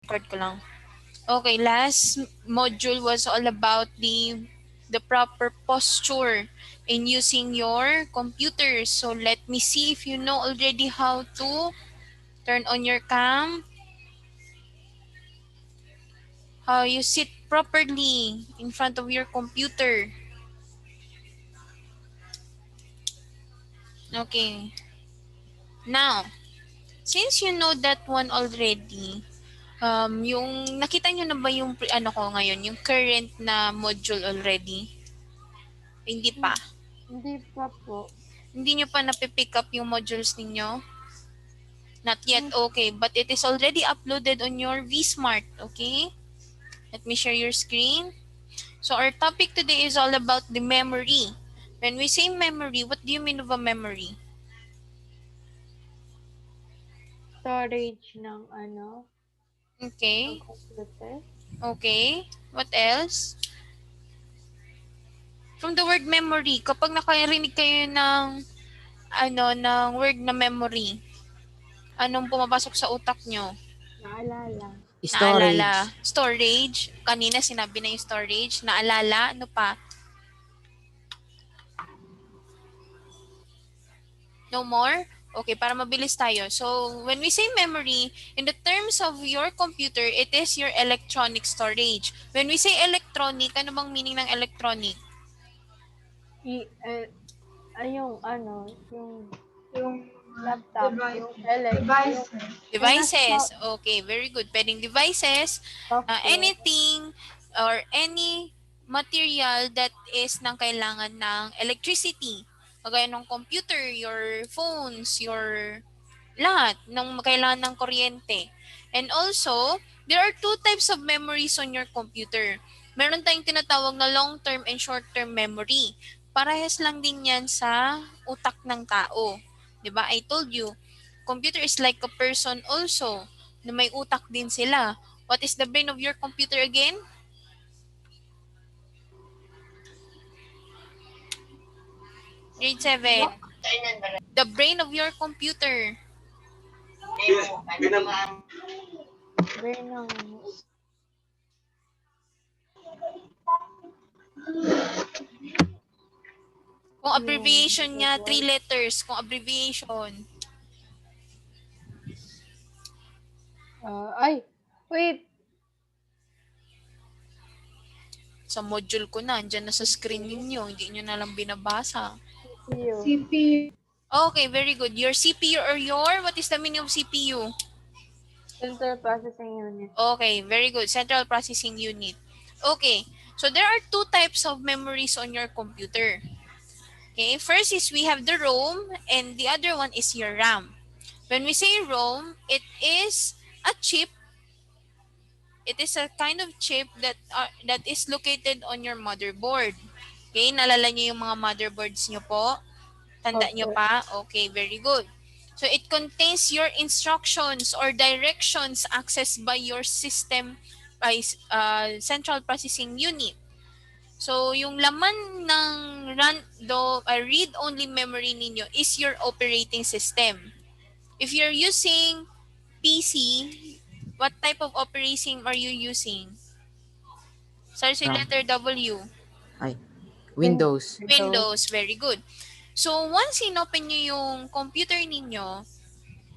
Record ko lang. Okay, last module was all about the proper posture in using your computer. So let me see if you know already how to turn on your cam, how you sit properly in front of your computer. Okay. Now, since you know that one already, yung nakita nyo na ba yung ano ko ngayon, yung current na module already? Hindi pa. Hindi pa po. Hindi nyo pa napipick up yung modules ninyo? Not yet, okay. But it is already uploaded on your vSmart, okay? Let me share your screen. So our topic today is all about the memory. When we say memory, what do you mean of a memory? Storage ng ano, ng Okay. computer. Okay. What else? From the word memory, kapag nakarinig kayo ng word na memory, anong pumapasok sa utak nyo? Naalala. Naalala. Storage. Kanina sinabi na yung storage. Naalala. Ano pa? No more? Okay, para mabilis tayo. So, when we say memory, in the terms of your computer, it is your electronic storage. When we say electronic, ano bang meaning ng electronic? Yung ano, yung Yung laptop, yung devices. Devices. Okay, very good. Pwedeng devices, software. anything or any material that is nang kailangan ng electricity. Kagaya ng computer, your phones, your lahat ng kailangan ng kuryente. And also, there are two types of memories on your computer. Meron tayong tinatawag na long-term and short-term memory. Parehas lang din yan sa utak ng tao. 'Di ba? I told you, computer is like a person also, na may utak din sila. What is the brain of your computer again? Grade 7. The brain of your computer. Brain ng Kung abbreviation niya, 3 letters. Kung abbreviation. Wait. Sa module ko na, andyan na sa screen ninyo. Hindi nyo na lang binabasa. CPU. Okay, very good. Your CPU or what is the meaning of CPU? Central Processing Unit. Okay, very good. Central Processing Unit. Okay, so there are two types of memories on your computer. Okay, first is we have the ROM and the other one is your RAM. When we say ROM, it is a chip. It is a kind of chip that is located on your motherboard. Okay, nalala niyo yung mga motherboards niyo po? Tanda niyo pa? Okay, very good. So it contains your instructions or directions accessed by your system by central processing unit. So yung laman ng read-only memory ninyo is your operating system. If you're using PC, what type of operating are you using? Starts with letter W. Windows. Windows, very good. So once inopen nyo yung computer ninyo,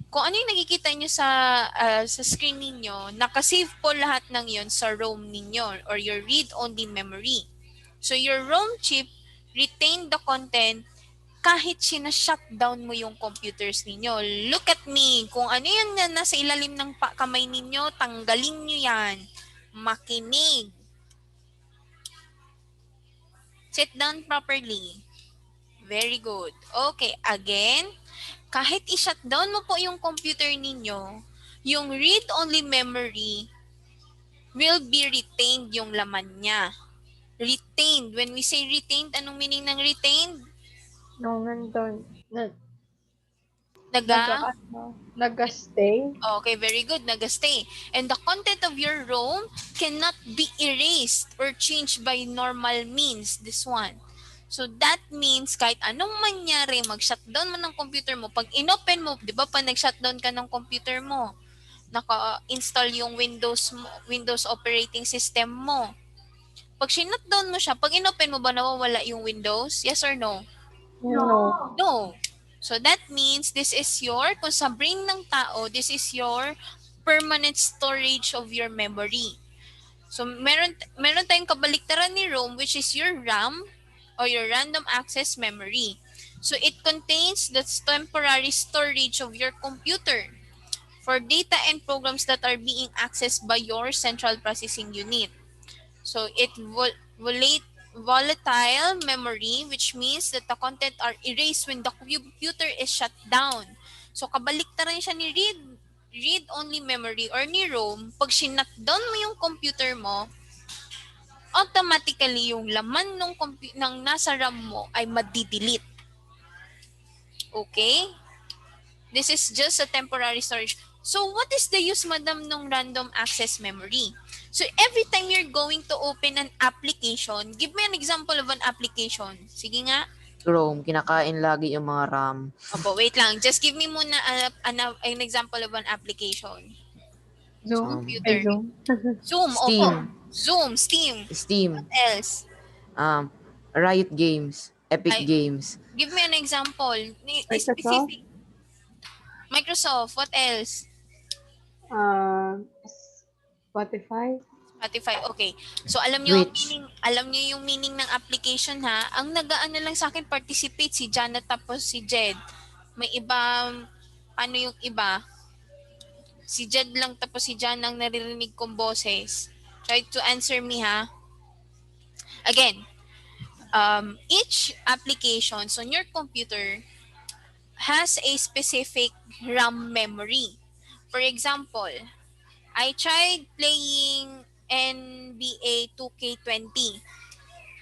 kung ano yung nakikita nyo sa screen ninyo, nakasave po lahat ng yon sa ROM ninyo or your read-only memory. So your ROM chip retain the content kahit sina-shutdown mo yung computers ninyo. Look at me. Kung ano yan na nasa ilalim ng kamay ninyo, tanggalin nyo yan. Makinig. Sit down properly. Very good. Okay, again, kahit i-shutdown mo po yung computer ninyo, yung read-only memory will be retained yung laman niya. Retained. When we say retained, anong meaning ng retained? Nag-stay. Okay, very good. Nag-stay. And the content of your ROM cannot be erased or changed by normal means. This one. So that means kahit anong mangyari, mag-shutdown mo ng computer mo, pag inopen mo, di ba pa nag-shutdown ka ng computer mo, naka-install yung Windows operating system mo. Pag sinutdown mo siya, pag inopen mo ba nawawala yung Windows? Yes or no? No. No. So that means this is kung sa brain ng tao, this is your permanent storage of your memory. So meron tayong kabaliktaran ni ROM, which is your RAM or your random access memory. So it contains the temporary storage of your computer for data and programs that are being accessed by your central processing unit. So it volatile memory, which means that the content are erased when the computer is shut down. So kabaliktaran siya ni read-only memory or ni ROM. Pag sinutdown mo yung computer mo, automatically yung laman ng nasa RAM mo ay madi-delete. Okay? This is just a temporary storage. So what is the use, madam, ng random access memory? So every time you're going to open an application, give me an example of an application. Sige nga. Chrome, kinakain lagi yung mga RAM. Opo, wait lang. Just give me muna an example of an application. Zoom. Computer. Zoom. Zoom, Steam. opo. Zoom, Steam. Steam. What else? Riot Games. Epic Games. Give me an example. Microsoft? Specific. Microsoft, what else? Spotify. Spotify, okay. So alam niyo Twitch. yung meaning ng application ha. Ang nagaano lang sa akin participate si Janet tapos si Jed. May iba, ano yung iba? Si Jed lang tapos si Jan ang naririnig kong boses. Try to answer me ha. Again, each applications on your computer has a specific RAM memory. For example, I tried playing NBA 2K20.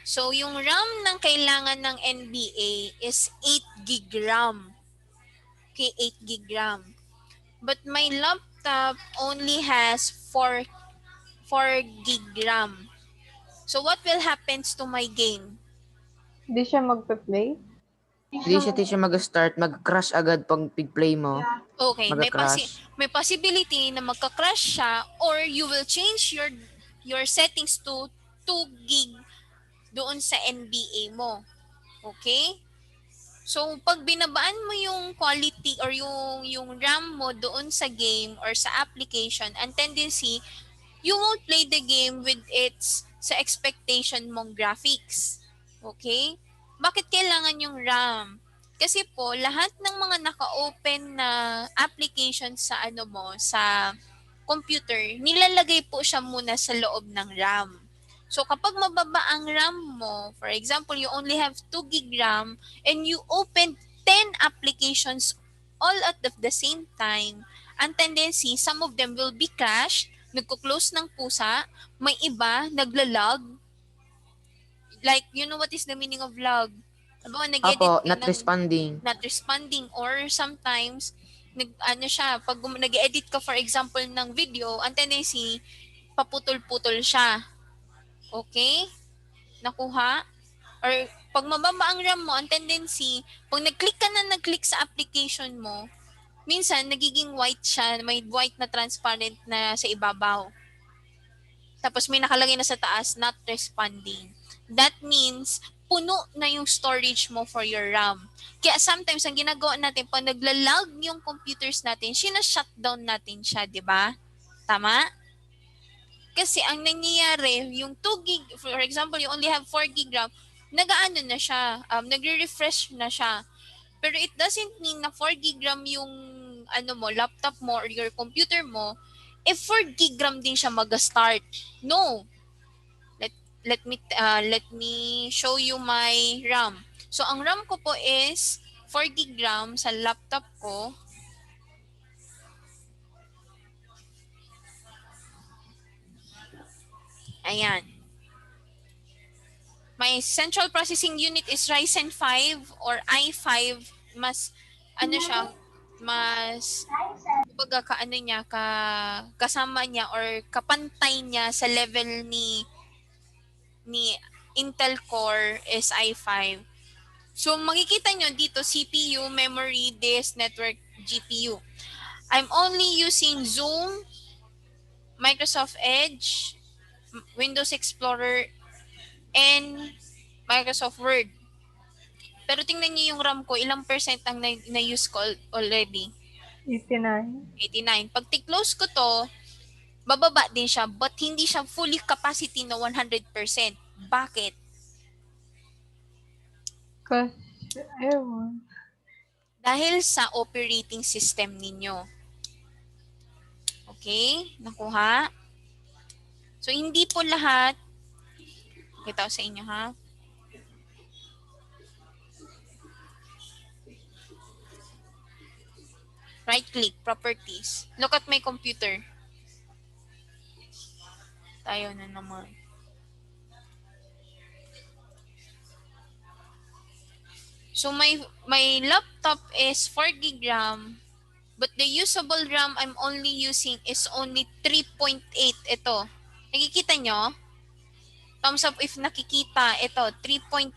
So, yung RAM ng kailangan ng NBA is 8 gig RAM. Okay, 8 gig RAM. But my laptop only has 4 gig RAM. So, what will happen to my game? Hindi siya magpa-play? Hindi siya mag-start, mag-crash agad pag play mo. Okay, Mag-crash. may possibility na magka-crash siya or you will change your settings to 2 gig doon sa NBA mo. Okay? So, pag binabaan mo yung quality or yung RAM mo doon sa game or sa application, ang tendency, you won't play the game with its sa expectation mong graphics. Okay? Bakit kailangan yung RAM? Kasi po, lahat ng mga naka-open na application sa sa computer, nilalagay po siya muna sa loob ng RAM. So kapag mababa ang RAM mo, for example, you only have 2 gig RAM and you open 10 applications all at the same time, ang tendency, some of them will be crashed, nagko-close ng pusa, may iba, naglalag. Like, you know what is the meaning of lag? Apo, not responding. Not responding or sometimes, pag nag-edit ka for example ng video, ang tendency, paputol-putol siya. Okay? Nakuha? Or pag mababa ang RAM mo, ang tendency, pag nag-click sa application mo, minsan nagiging white siya, may white na transparent na sa ibabaw. Tapos may nakalagay na sa taas, not responding. That means, puno na yung storage mo for your RAM. Kaya sometimes, ang ginagawa natin, pag naglalag yung computers natin, shutdown natin siya, di ba? Tama? Kasi ang nangyayari, yung 2 gig, for example, you only have 4 gig RAM, nag-aano na siya, nagre-refresh na siya. Pero it doesn't mean na 4 gig RAM yung laptop mo or your computer mo, if 4 gig RAM din siya mag-start. No. Let me show you my RAM. So ang RAM ko po is 4 gig RAM sa laptop ko. Ayan. My central processing unit is Ryzen 5 or i5, mas kasama niya or kapantay niya sa level ni Intel Core is i5. So makikita nyo dito CPU, memory, disk, network, GPU. I'm only using Zoom, Microsoft Edge, Windows Explorer, and Microsoft Word. Pero tingnan niyo yung RAM ko, ilang percent ang na-use ko already? 89. 89. Pag close ko to, bababa din siya, but hindi siya fully capacity na 100%. Bakit? Kasi, ewan. Dahil sa operating system ninyo. Okay? Nakuha? So, hindi po lahat. Kita ko sa inyo, ha? Right-click, properties. Look at my computer. Tayo na naman. So, my laptop is 4 gig RAM, but the usable RAM I'm only using is only 3.8. Ito. Nakikita nyo? Thumbs up if nakikita. Ito, 3.8.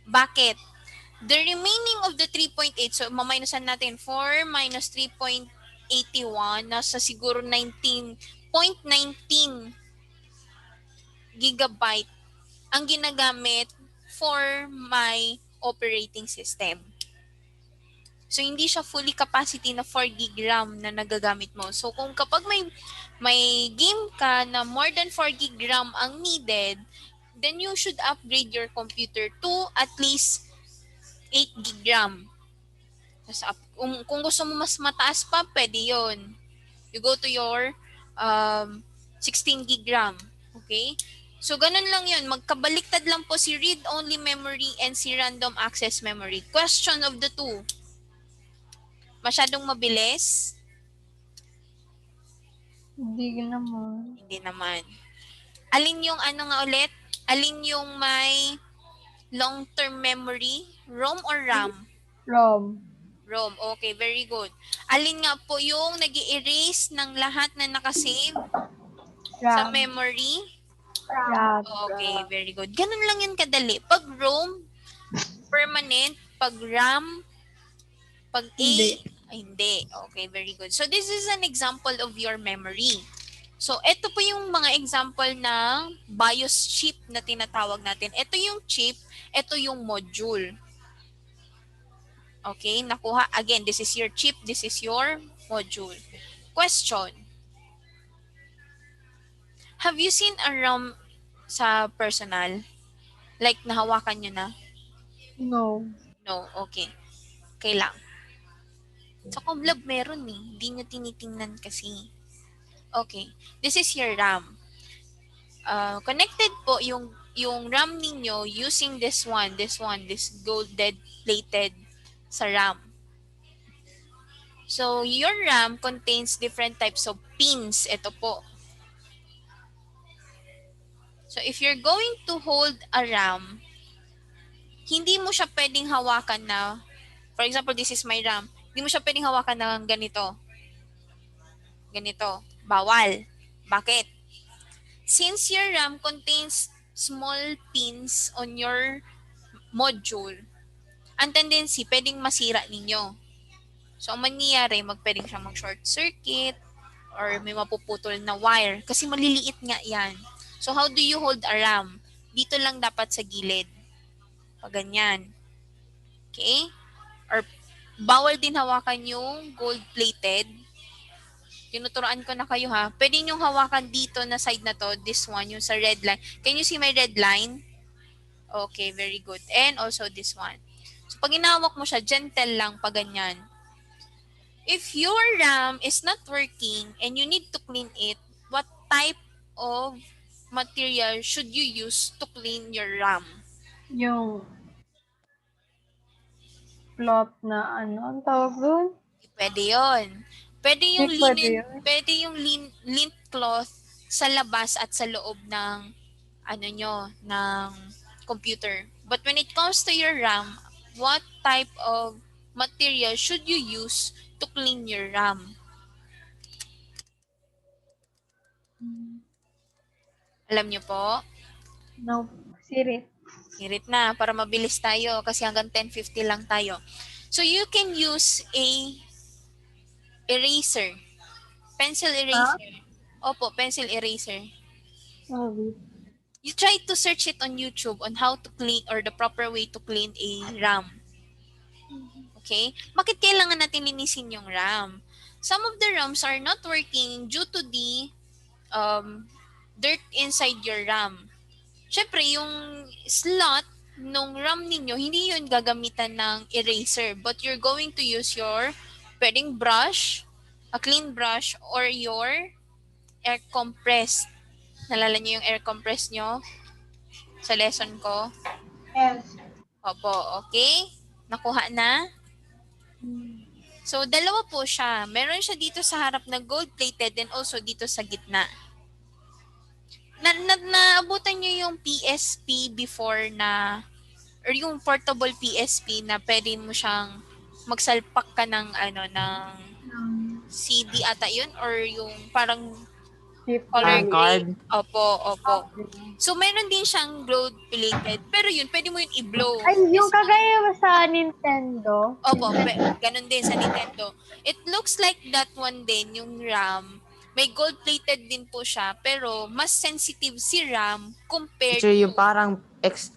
Bakit? The remaining of the 3.8, so maminusan natin 4 minus 3.81, nasa siguro 19.19 gigabyte ang ginagamit for my operating system. So, hindi siya fully capacity na 4 gig RAM na nagagamit mo. So, kung kapag may game ka na more than 4 gig RAM ang needed, then you should upgrade your computer to at least 8 gig RAM. Kung gusto mo mas mataas pa, pwede yun. You go to your 16 gig RAM. Okay? So, ganun lang yun. Magkabaliktad lang po si read-only memory and si random access memory. Question of the two. Masyadong mabilis? Hindi naman. Hindi naman. Alin yung ano nga ulit? Alin yung may long-term memory? ROM or RAM? ROM. ROM. Okay, very good. Alin nga po yung nag-i-erase ng lahat na nakasave sa RAM. memory? RAM. Okay, very good. Ganun lang yun kadali. Pag ROM, permanent. Pag RAM, pag A, hindi. Okay, very good. So, this is an example of your memory. So, ito po yung mga example ng BIOS chip na tinatawag natin. Ito yung chip, ito yung module. Okay, nakuha. Again, this is your chip, this is your module. Question. Have you seen a RAM sa personal? Like, nahawakan nyo na? No. No, okay. Okay lang. Sa Coblab meron eh. Hindi nyo tinitingnan kasi. Okay. This is your RAM. Connected po yung RAM ninyo using this gold-plated sa RAM. So, your RAM contains different types of pins. Ito po. So, if you're going to hold a RAM, hindi mo siya pwedeng hawakan na, for example, this is my RAM. Hindi mo siya pwedeng hawakan ng ganito. Ganito. Bawal. Bakit? Since your RAM contains small pins on your module, ang tendency, pwedeng masira ninyo. So, ang mangyayari, pwedeng siya mag-short circuit or may mapuputol na wire kasi maliliit nga yan. So, how do you hold a RAM? Dito lang dapat sa gilid. Pag ganyan. Okay? Or bawal din hawakan yung gold-plated. Tinuturoan ko na kayo ha. Pwede nyo hawakan dito na side na to, this one, yung sa red line. Can you see my red line? Okay, very good. And also this one. So, pag inawak mo siya, gentle lang pag ganyan. If your RAM is not working and you need to clean it, what type of material should you use to clean your RAM? Yung cloth na ano, ang tawag doon? Pwede yun. Pwede yung Pwede lint cloth sa labas at sa loob ng ng computer. But when it comes to your RAM, what type of material should you use to clean your RAM? Alam niyo po? No. Sirit. Hirit na para mabilis tayo kasi hanggang 10:50 lang tayo. So you can use a eraser. Pencil eraser. Opo, pencil eraser. You try to search it on YouTube on how to clean or the proper way to clean a RAM. Okay? Bakit kailangan natin linisin yung RAM? Some of the RAMs are not working due to the dirt inside your RAM. Syempre, yung slot nung RAM ninyo, hindi yun gagamitan ng eraser, but you're going to use your pwedeng brush, a clean brush, or your air compress. Nalala niyo yung air compress nyo sa lesson ko? Yes. Opo, okay? Nakuha na? So, dalawa po siya. Meron siya dito sa harap na gold-plated and also dito sa gitna. Naabutan niyo yung PSP before na or yung portable PSP na pwede mo siyang magsalpak ka ng ng CD ata yun or yung parang color card. grade. Opo. So, meron din siyang gold-plated. Pero yun, pwede mo yun i-blow. Ay, yung kagaya sa Nintendo. Opo, ganun din sa Nintendo. It looks like that one din, yung RAM. May gold-plated din po siya, pero mas sensitive si RAM compared Teacher, to...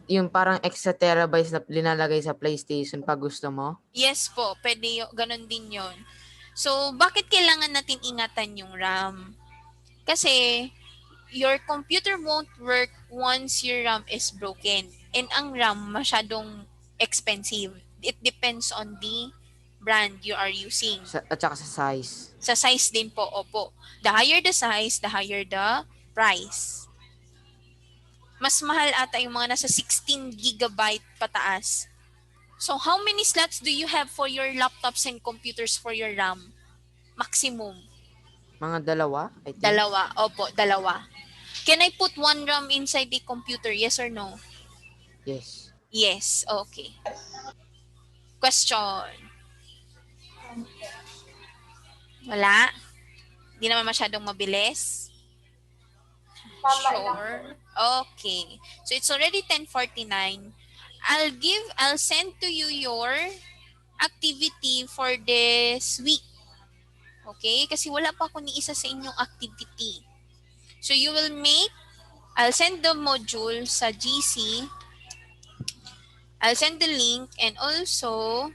yung parang extra terabytes na linalagay sa PlayStation pag gusto mo? Yes po, pwede ganun din yon. So, bakit kailangan natin ingatan yung RAM? Kasi, your computer won't work once your RAM is broken. And ang RAM masyadong expensive. It depends on the brand you are using. At saka sa size. Sa size din po, opo. The higher the size, the higher the price. Mas mahal ata yung mga nasa 16 gigabyte pataas. So, how many slots do you have for your laptops and computers for your RAM? Maximum. Mga dalawa, I think. Dalawa. Opo, dalawa. Can I put one RAM inside the computer? Yes or no? Yes. Yes. Okay. Question. Wala? Hindi naman masyadong mabilis? Sure. Okay. So it's already 10:49. I'll send to you your activity for this week. Okay? Kasi wala pa ako ni isa sa inyong activity. So you will I'll send the module sa GC. I'll send the link and also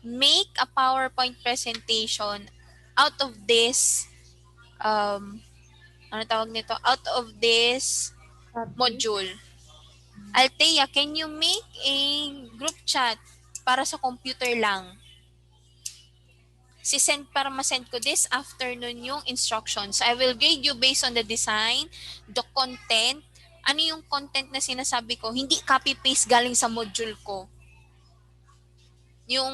make a PowerPoint presentation out of this out of this module. Althea, can you make a group chat para sa computer lang? Para ma-send ko this afternoon yung instructions. I will grade you based on the design, the content. Ano yung content na sinasabi ko? Hindi copy-paste galing sa module ko. You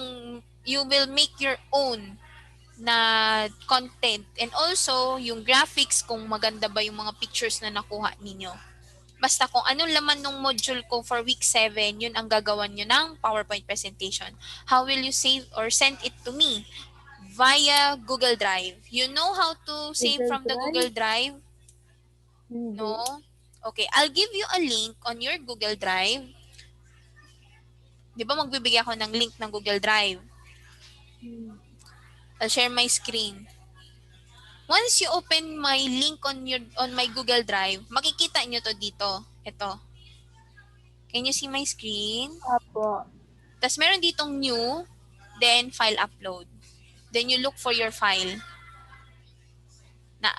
will make your own na content and also yung graphics kung maganda ba yung mga pictures na nakuha ninyo. Basta kung anong laman ng module ko for week 7, yun ang gagawan nyo ng PowerPoint presentation. How will you save or send it to me? Via Google Drive. You know how to save from the Google Drive? No? Okay, I'll give you a link on your Google Drive. Di ba magbibigay ako ng link ng Google Drive? I'll share my screen. Once you open my link on my Google Drive, makikita nyo to dito. Ito. Can you see my screen? Apo. Tapos meron ditong new, then file upload. Then you look for your file na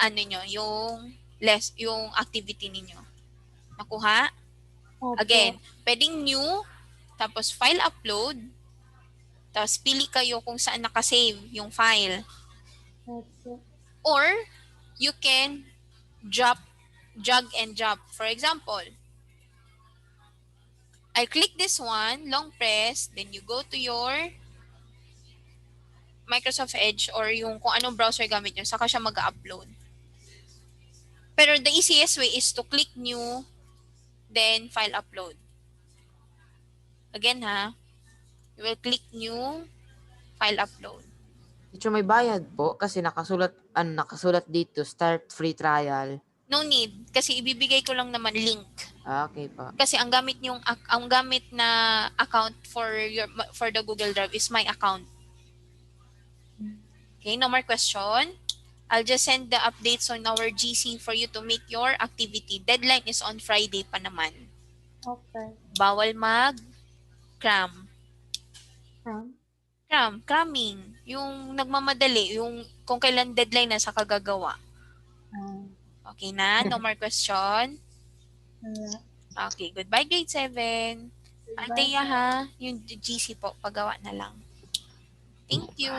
yung activity ninyo. Nakuha? Opo. Again, pwedeng new, tapos file upload, tapos pili kayo kung saan nakasave yung file. Opo. Or, you can drag and drop. For example, I click this one, long press, then you go to your Microsoft Edge or yung kung anong browser gamit nyo, saka siya mag-upload. Pero the easiest way is to click new, then file upload. Again you will click new, file upload. Teacher, may bayad po kasi nakasulat dito, start free trial. No need kasi ibibigay ko lang naman link. Okay po. Kasi ang gamit na account for the Google Drive is my account. Okay, no more question. I'll just send the updates on our GC for you to make your activity. Deadline is on Friday pa naman. Okay. Bawal mag-cram. Cramming. Yung nagmamadali, yung kung kailan deadline na sa kagagawa. Okay na? No more question? Okay, goodbye grade 7. Althea ha, yung GC po, pagawa na lang. Thank you.